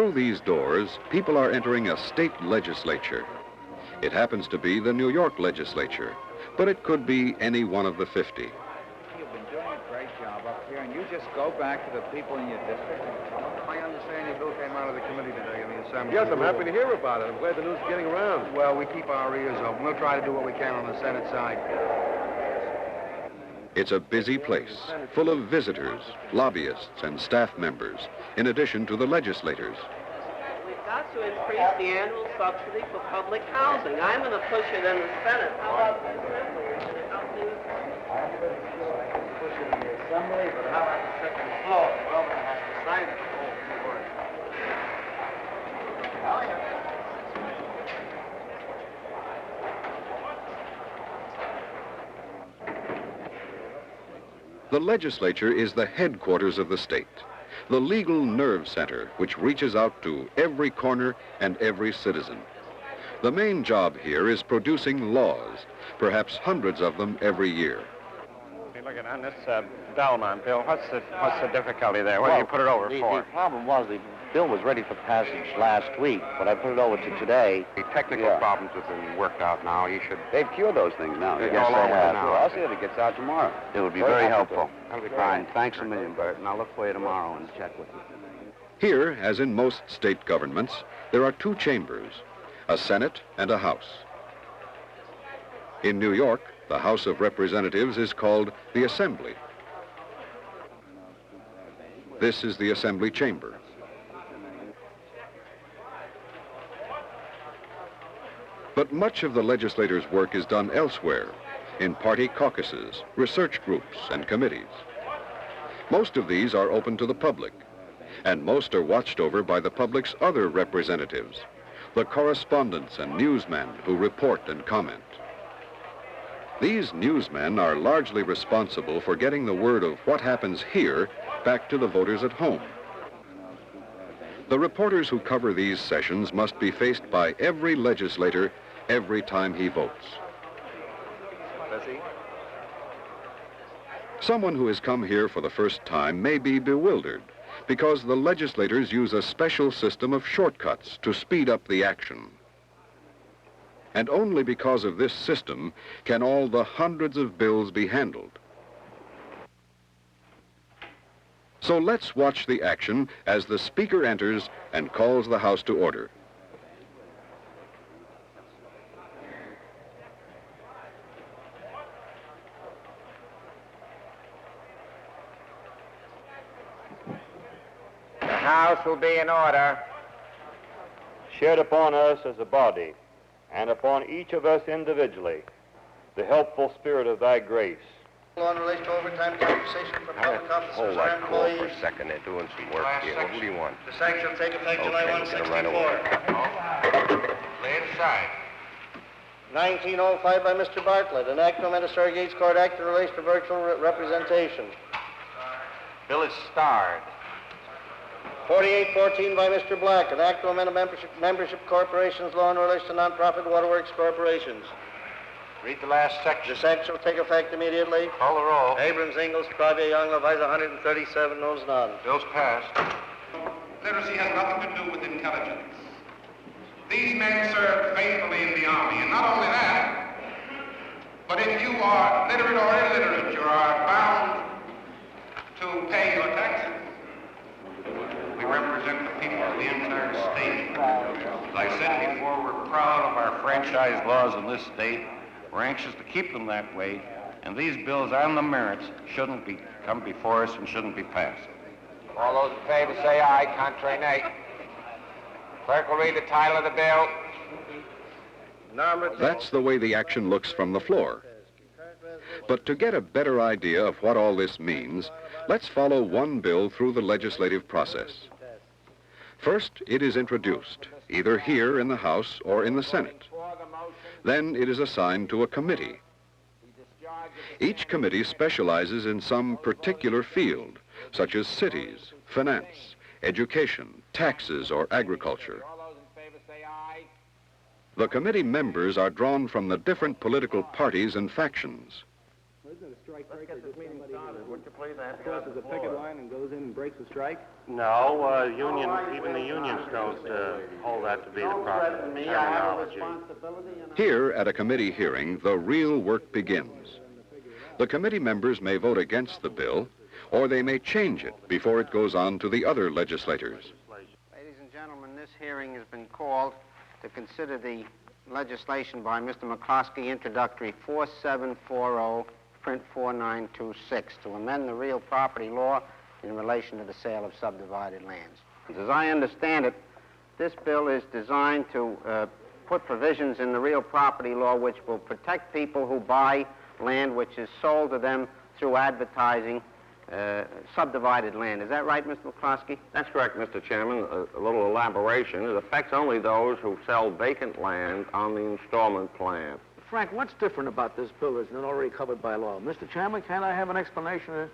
Through these doors, people are entering a state legislature. It happens to be the New York legislature, but it could be any one of the 50. You've been doing a great job up here, and you just go back to the people in your district and tell them. I understand your bill came out of the committee today in the Assembly. Yes, I'm happy to hear about it. I'm glad the news is getting around. Well, we keep our ears open. We'll try to do what we can on the Senate side. It's a busy place, full of visitors, lobbyists, and staff members, in addition to the legislators. We've got to increase the annual subsidy for public housing. I'm going to push it in the Senate. How about the Assembly? Are you going to help me with that? Push it in the Assembly, but how about the second floor? Well, we're going to have to sign it. Oh, yeah. The legislature is the headquarters of the state, the legal nerve center which reaches out to every corner and every citizen. The main job here is producing laws, perhaps hundreds of them every year. Hey, look at on this Belmont bill. What's the difficulty there? What do you put it over for? The problem was the bill was ready for passage last week, but I put it over to today. The technical problems have been worked out now. They've cured those things now. Yes, Yes, they they have. have. Well, I'll see if it gets out tomorrow. It would be very helpful. That'll be Fine. Thanks a million, Bert, and I'll look for you tomorrow and check with you. Here, as in most state governments, there are two chambers, a Senate and a House. In New York, the House of Representatives is called the Assembly. This is the Assembly chamber. But much of the legislators' work is done elsewhere, in party caucuses, research groups, and committees. Most of these are open to the public, and most are watched over by the public's other representatives, the correspondents and newsmen who report and comment. These newsmen are largely responsible for getting the word of what happens here back to the voters at home. The reporters who cover these sessions must be faced by every legislator every time he votes. Someone who has come here for the first time may be bewildered because the legislators use a special system of shortcuts to speed up the action. And only because of this system can all the hundreds of bills be handled. So let's watch the action as the Speaker enters and calls the House to order. The House will be in order. Shed upon us as a body, and upon each of us individually, the helpful spirit of thy grace. Law in relation to overtime compensation for public officers Hold or that call for employees. a second. They're doing some work here. What do you want? The sanction will take effect July Okay, 1, we're gonna run away. 64. Lay it aside. 1905 by Mr. Bartlett, an act to amend the Surrey Gates Court Act in relation to virtual representation. Bill is starred. 4814 by Mr. Black, an act to amend the membership corporations law in relation to nonprofit waterworks corporations. Read the last section. The sanction will take effect immediately. Call the roll. Abrams, Ingalls, Clavier, Young, Levice, 137, noes none. Bill's passed. Literacy has nothing to do with intelligence. These men served faithfully in the Army, and not only that, but if you are literate or illiterate, you are bound to pay your taxes. We represent the people of the entire state. As I said before, we're proud of our franchise laws in this state. We're anxious to keep them that way, and these bills on the merits shouldn't come before us and shouldn't be passed. All those in favor say aye, contrary nay. Clerk will read the title of the bill. That's the way the action looks from the floor. But to get a better idea of what all this means, let's follow one bill through the legislative process. First, it is introduced, either here in the House or in the Senate. Then it is assigned to a committee. Each committee specializes in some particular field, such as cities, finance, education, taxes, or agriculture. The committee members are drawn from the different political parties and factions. Isn't it a strike Let's breaker? get this meeting started. Would you please? I have to get Crosses off the the picket floor. line and goes in and breaks the strike? No, even the unions don't hold that to be the proper terminology. Here, at a committee hearing, the real work begins. The committee members may vote against the bill, or they may change it before it goes on to the other legislators. Ladies and gentlemen, this hearing has been called to consider the legislation by Mr. McCloskey, introductory 4740, print 4926, to amend the real property law in relation to the sale of subdivided lands. As I understand it, this bill is designed to put provisions in the real property law which will protect people who buy land which is sold to them through advertising, subdivided land. Is that right, Mr. McCloskey? That's correct, Mr. Chairman. A little elaboration. It affects only those who sell vacant land on the installment plan. Frank, what's different about this bill that's not already covered by law? Mr. Chairman, can I have an explanation?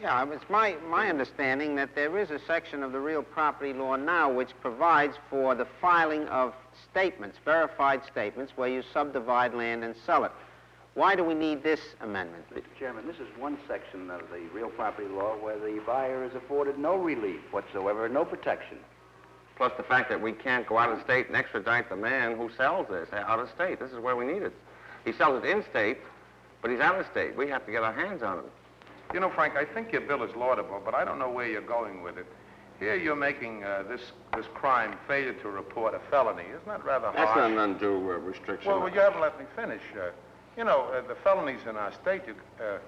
Yeah, it's my understanding that there is a section of the real property law now which provides for the filing of statements, verified statements, where you subdivide land and sell it. Why do we need this amendment? Mr. Chairman, this is one section of the real property law where the buyer is afforded no relief whatsoever, no protection. Plus the fact that we can't go out of state and extradite the man who sells this out of state. This is where we need it. He sells it in state, but he's out of state. We have to get our hands on it. You know, Frank, I think your bill is laudable, but I don't know where you're going with it. Here you're making this crime, failure to report, a felony. Isn't that rather harsh? That's not an undue restriction. Well, you haven't let me finish. You know, the felonies in our state,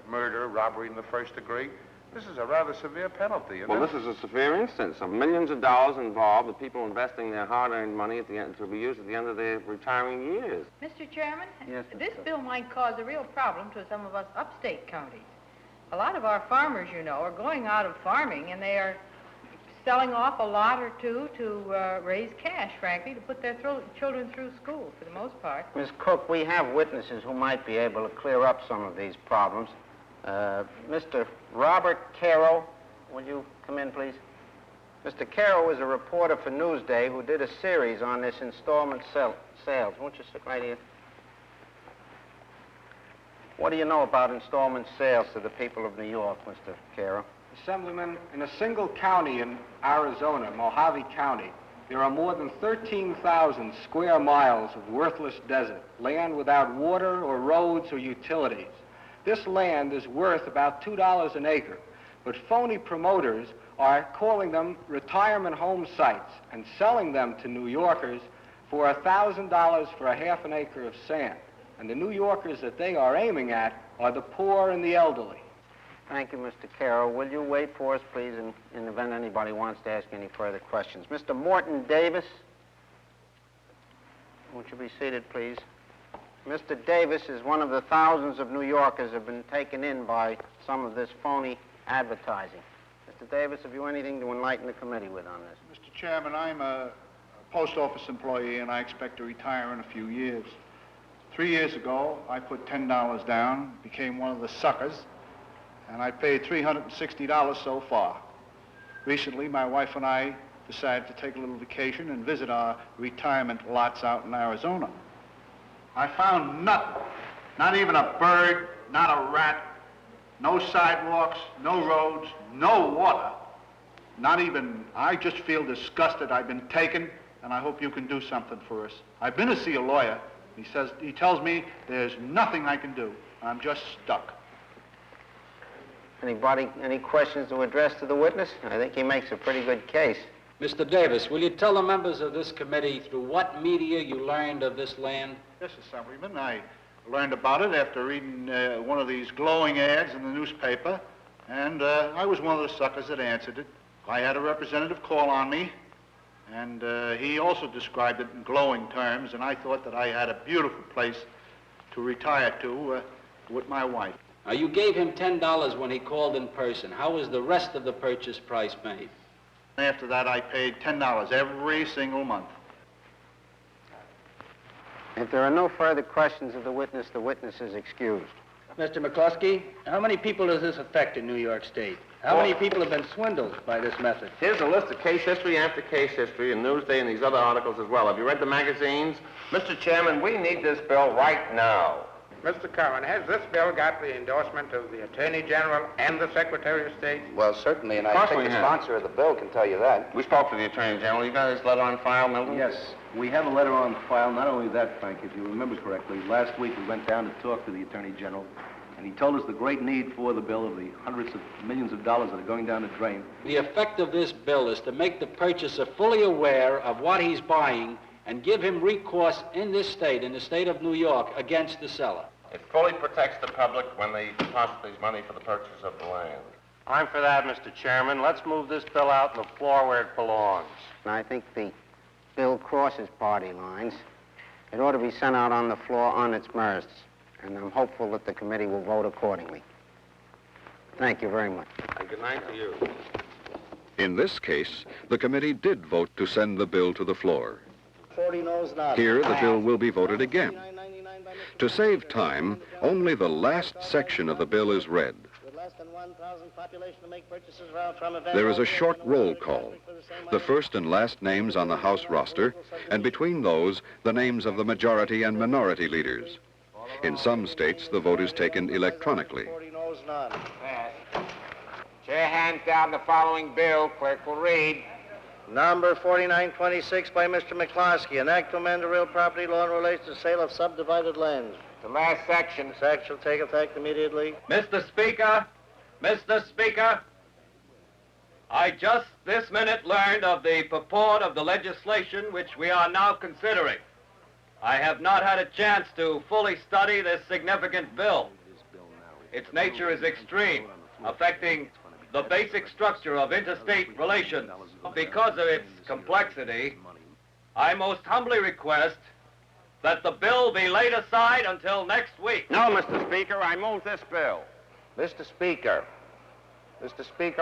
murder, robbery in the first degree, this is a rather severe penalty, isn't it? Well, this is a severe instance of millions of dollars involved, with people investing their hard-earned money at the end, to be used at the end of their retiring years. Mr. Chairman, Yes, this Mr. bill might cause a real problem to some of us upstate counties. A lot of our farmers, you know, are going out of farming, and they are selling off a lot or two to raise cash, frankly, to put their children through school, for the most part. Ms. Cook, we have witnesses who might be able to clear up some of these problems. Mr. Robert Caro, would you come in, please? Mr. Caro is a reporter for Newsday who did a series on this installment sales. Won't you sit right here? What do you know about installment sales to the people of New York, Mr. Caro? Assemblyman, in a single county in Arizona, Mojave County, there are more than 13,000 square miles of worthless desert, land without water or roads or utilities. This land is worth about $2 an acre, but phony promoters are calling them retirement home sites and selling them to New Yorkers for $1,000 for a half an acre of sand. And the New Yorkers that they are aiming at are the poor and the elderly. Thank you, Mr. Caro. Will you wait for us, please, in the event anybody wants to ask any further questions? Mr. Morton Davis, won't you be seated, please? Mr. Davis is one of the thousands of New Yorkers who have been taken in by some of this phony advertising. Mr. Davis, have you anything to enlighten the committee with on this? Mr. Chairman, I'm a post office employee, and I expect to retire in a few years. 3 years ago, I put $10 down, became one of the suckers, and I paid $360 so far. Recently, my wife and I decided to take a little vacation and visit our retirement lots out in Arizona. I found nothing, not even a bird, not a rat, no sidewalks, no roads, no water. Not even, I just feel disgusted. I've been taken, and I hope you can do something for us. I've been to see a lawyer. He tells me there's nothing I can do. I'm just stuck. Anybody, any questions to address to the witness? I think he makes a pretty good case. Mr. Davis, will you tell the members of this committee through what media you learned of this land? Yes, Assemblyman, I learned about it after reading one of these glowing ads in the newspaper, and I was one of the suckers that answered it. I had a representative call on me, and he also described it in glowing terms, and I thought that I had a beautiful place to retire to with my wife. Now, you gave him $10 when he called in person. How was the rest of the purchase price made? After that, I paid $10 every single month. If there are no further questions of the witness is excused. Mr. McCloskey, how many people does this affect in New York State? How many people have been swindled by this method? Here's a list of case history after case history in Newsday and these other articles as well. Have you read the magazines? Mr. Chairman, we need this bill right now. Mr. Cohen, has this bill got the endorsement of the Attorney General and the Secretary of State? Well, certainly, and Of I course think we the have. sponsor of the bill can tell you that. We spoke to the Attorney General. You got his letter on file, Milton? Yes, we have a letter on file. Not only that, Frank, if you remember correctly, last week we went down to talk to the Attorney General, and he told us the great need for the bill of the hundreds of millions of dollars that are going down the drain. The effect of this bill is to make the purchaser fully aware of what he's buying and give him recourse in this state, in the state of New York, against the seller. It fully protects the public when they deposit these money for the purchase of the land. I'm for that, Mr. Chairman. Let's move this bill out on the floor where it belongs. And I think the bill crosses party lines. It ought to be sent out on the floor on its merits, and I'm hopeful that the committee will vote accordingly. Thank you very much. And good night to you. In this case, the committee did vote to send the bill to the floor. 40 noes, none. Here, the bill will be voted again. To save time, only the last section of the bill is read. With less than 1,000 population to make purchases from event. There is a short roll call. The first and last names on the House roster, and between those, the names of the majority and minority leaders. In some states, the vote is taken electronically. 40 noes, none. Chair hands down the following bill. Clerk will read. Number 4926 by Mr. McCloskey, an act to amend the real property law in relation to sale of subdivided lands. The last section. This act shall take effect immediately. Mr. Speaker, I just this minute learned of the purport of the legislation which we are now considering. I have not had a chance to fully study this significant bill. Its nature is extreme, affecting the basic structure of interstate relations. Because of its complexity, I most humbly request that the bill be laid aside until next week. No, Mr. Speaker, I move this bill. Mr. Speaker,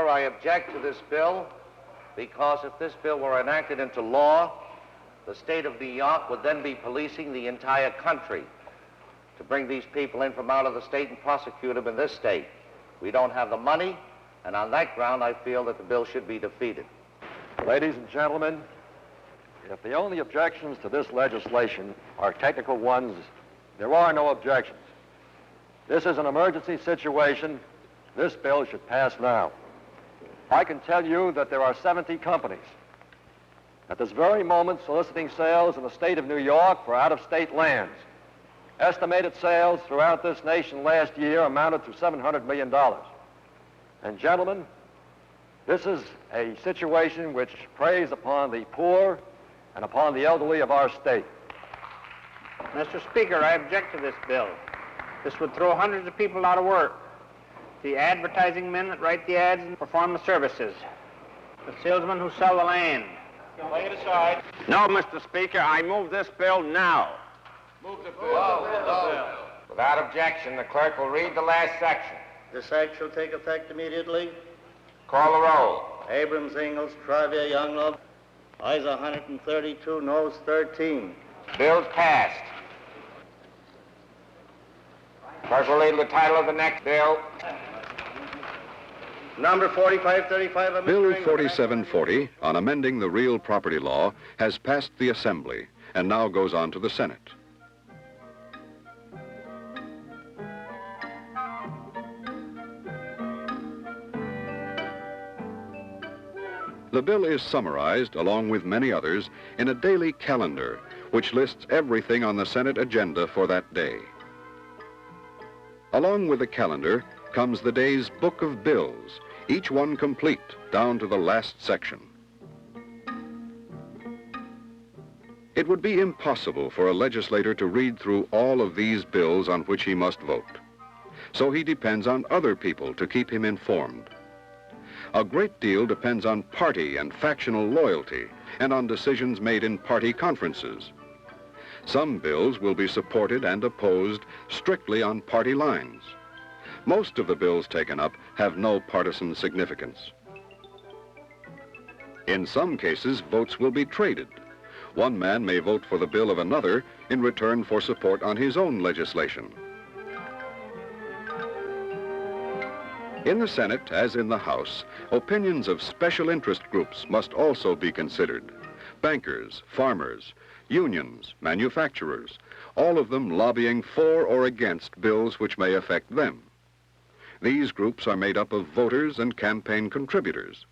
I object to this bill because if this bill were enacted into law, the state of New York would then be policing the entire country to bring these people in from out of the state and prosecute them in this state. We don't have the money, and on that ground, I feel that the bill should be defeated. Ladies and gentlemen, if the only objections to this legislation are technical ones, there are no objections. This is an emergency situation. This bill should pass now. I can tell you that there are 70 companies at this very moment soliciting sales in the state of New York for out-of-state lands. Estimated sales throughout this nation last year amounted to $700 million. And gentlemen, this is a situation which preys upon the poor and upon the elderly of our state. Mr. Speaker, I object to this bill. This would throw hundreds of people out of work. The advertising men that write the ads and perform the services. The salesmen who sell the land. Lay it aside. No, Mr. Speaker, I move this bill now. Move the bill. Without objection, the clerk will read the last section. This act shall take effect immediately. Call the roll. Abrams, Ingalls, Travia, Younglove. Ayes 132, noes 13. Bill's passed. Clerk will read the title of the next bill. Number 4535 of Mr. Bill Ingalls. 4740, on amending the real property law, has passed the Assembly and now goes on to the Senate. The bill is summarized, along with many others, in a daily calendar, which lists everything on the Senate agenda for that day. Along with the calendar comes the day's book of bills, each one complete down to the last section. It would be impossible for a legislator to read through all of these bills on which he must vote. So he depends on other people to keep him informed. A great deal depends on party and factional loyalty and on decisions made in party conferences. Some bills will be supported and opposed strictly on party lines. Most of the bills taken up have no partisan significance. In some cases, votes will be traded. One man may vote for the bill of another in return for support on his own legislation. In the Senate, as in the House, opinions of special interest groups must also be considered. Bankers, farmers, unions, manufacturers, all of them lobbying for or against bills which may affect them. These groups are made up of voters and campaign contributors,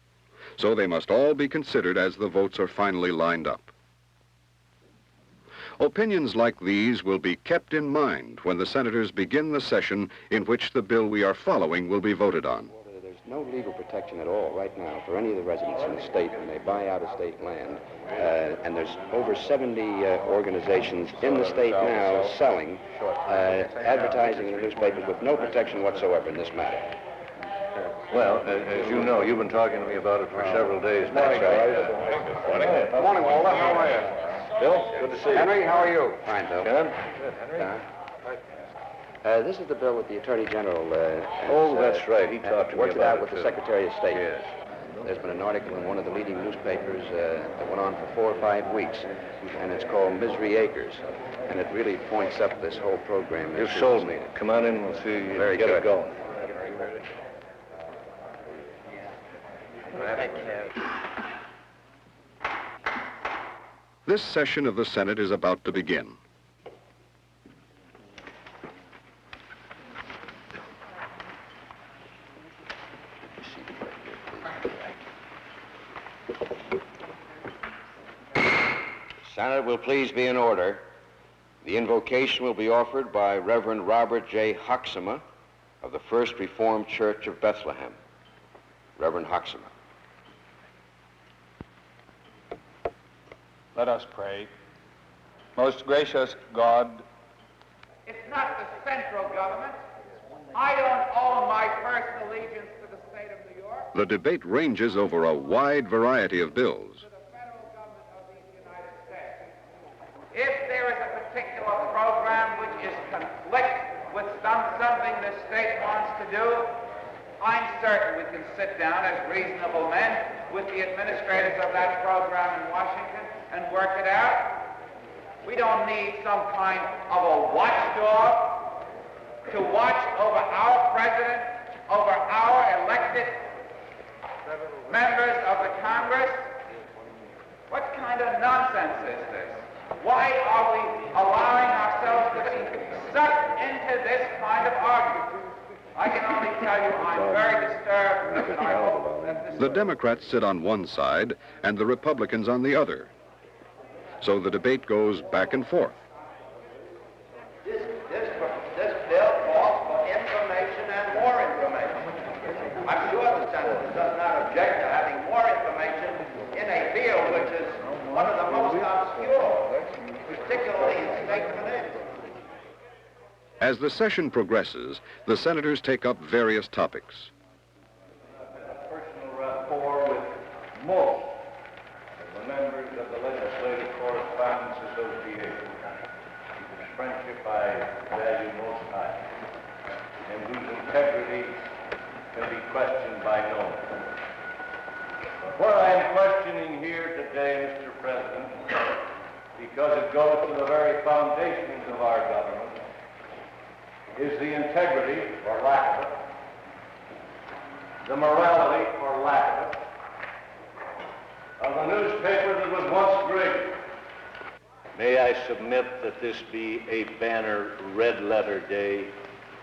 so they must all be considered as the votes are finally lined up. Opinions like these will be kept in mind when the senators begin the session in which the bill we are following will be voted on. There's no legal protection at all right now for any of the residents in the state when they buy out-of-state land. And there's over 70 organizations in the state now selling, advertising in the newspapers with no protection whatsoever in this matter. Well, as you know, you've been talking to me about it for several days now. That's right. Good morning, Walter. How are you? Bill, good to see you. Henry, how are you? Fine, Bill. Good, Henry. This is the bill that the Attorney General that's right. He talked to me worked it about out with it, the too. Secretary of State. Yes. There's been an article in one of the leading newspapers that went on for 4 or 5 weeks, and it's called Misery Acres. And it really points up this whole program. You've sold me. Come on in, we'll see you Very get good. it going. This session of the Senate is about to begin. Senate will please be in order. The invocation will be offered by Reverend Robert J. Hoxema of the First Reformed Church of Bethlehem. Reverend Hoxema. Let us pray. Most gracious God, It's not the central government. I don't owe my first allegiance to the state of New York. The debate ranges over a wide variety of bills. If there is a particular program which is conflict with something the state wants to do, I'm certain we can sit down as reasonable men with the administrators of that program in Washington and work it out. We don't need some kind of a watchdog to watch over our president, over our elected members of the Congress. What kind of nonsense is this? Why are we allowing ourselves to be sucked into this kind of argument? I can only tell you I'm very disturbed, and I hope that this... The Democrats sit on one side and the Republicans on the other. So the debate goes back and forth. This bill calls for information and more information. I'm sure the Senate does not object to having more information in a field which is one of the most obscure, particularly in state finance. As the session progresses, the senators take up various topics. Personal rapport with most of the members of the Legislative Correspondence Association, whose friendship I value most highly, and whose integrity can be questioned by no one. But what I am questioning here today, Mr. President, because it goes to the very foundations of our government, is the integrity, or lack of it, the morality, or lack of it, of the newspaper that was once great. May I submit that this be a banner red-letter day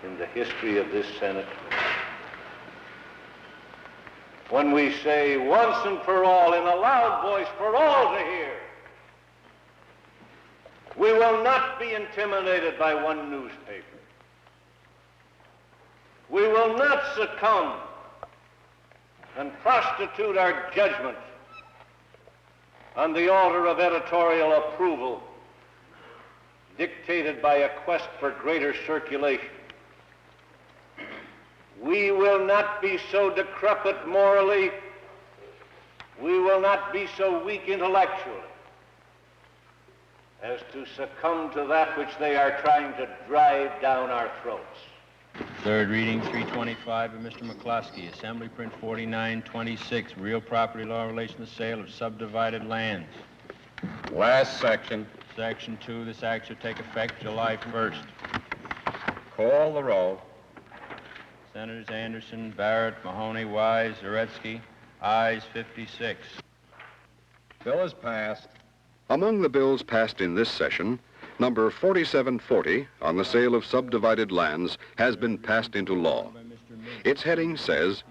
in the history of this Senate, when we say once and for all, in a loud voice for all to hear, we will not be intimidated by one newspaper. We will not succumb and prostitute our judgment on the altar of editorial approval dictated by a quest for greater circulation. We will not be so decrepit morally, we will not be so weak intellectually as to succumb to that which they are trying to drive down our throats. Third reading, 325 of Mr. McCloskey, Assembly Print 4926, Real Property Law in relation to sale of subdivided lands. Last section. Section 2, this act shall take effect July 1st. Call the roll. Senators Anderson, Barrett, Mahoney, Wise, Zaretsky, ayes 56. Bill is passed. Among the bills passed in this session, Number 4740 on the sale of subdivided lands has been passed into law. Its heading says,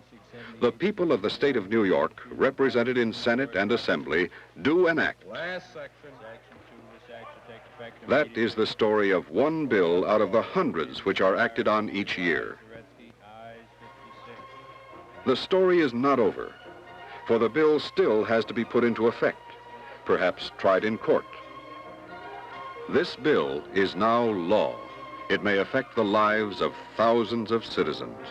"The people of the state of New York, represented in Senate and Assembly, do enact." That is the story of one bill out of the hundreds which are acted on each year. The story is not over, for the bill still has to be put into effect, perhaps tried in court. This bill is now law. It may affect the lives of thousands of citizens.